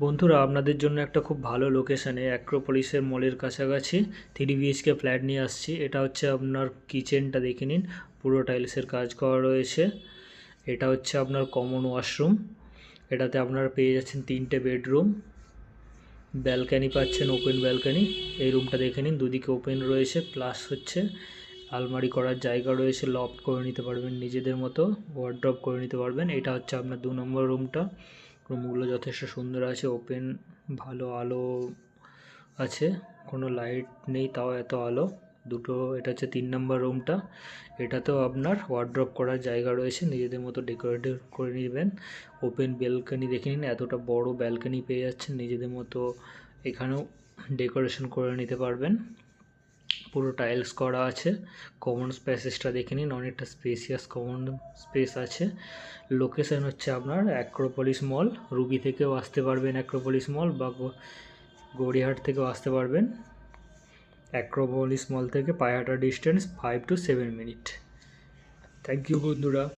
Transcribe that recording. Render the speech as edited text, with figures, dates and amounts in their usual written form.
বন্ধুরা আপনাদের জন্য একটা খুব ভালো লোকেশানে অ্যাক্রোপলিসের মলের কাছাকাছি 3 BHK ফ্ল্যাট নিয়ে আসছি। এটা হচ্ছে আপনার কিচেনটা দেখে নিন, পুরো টাইলসের কাজ করা রয়েছে। এটা হচ্ছে আপনার কমন ওয়াশরুম। এটাতে আপনারা পেয়ে যাচ্ছেন 3টে বেডরুম, ব্যালকানি পাচ্ছেন, ওপেন ব্যালকানি। এই রুমটা দেখে নিন, দুদিকে ওপেন রয়েছে, প্লাস হচ্ছে আলমারি করার জায়গা রয়েছে, লফট করে নিতে পারবেন নিজেদের মতো, ওয়ার্ড্রপ করে নিতে পারবেন। এটা হচ্ছে আপনার 2 নম্বর রুমটা। রুমগুলো যথেষ্ট সুন্দর আছে, ওপেন, ভালো আলো আছে, কোনো লাইট নেই তাও এত আলো দুটো। এটা হচ্ছে 3 নম্বর রুমটা। এটাতেও আপনার ওয়ার্ড্রপ করার জায়গা রয়েছে, নিজেদের মতো ডেকোরেটিভ করে নেবেন। ওপেন ব্যালকানি দেখে নিন, এতটা বড় ব্যালকানি পেয়ে যাচ্ছেন নিজেদের মতো, এখানেও ডেকোরেশন করে নিতে পারবেন। পুরো টাইলস করা আছে। কমন স্পেসেসটা দেখে নিন, অনেকটা স্পেসিয়াস কমন স্পেস আছে। লোকেশন হচ্ছে আপনার অ্যাক্রোপলিস মল। রুবি থেকেও আসতে পারবেন অ্যাক্রোপলিস মল, বা গড়িয়াহাট থেকেও আসতে পারবেন। অ্যাক্রোপলিস মল থেকে পায়ে হাঁটা ডিস্টেন্স 5 to 7 মিনিট। থ্যাংক ইউ বন্ধুরা।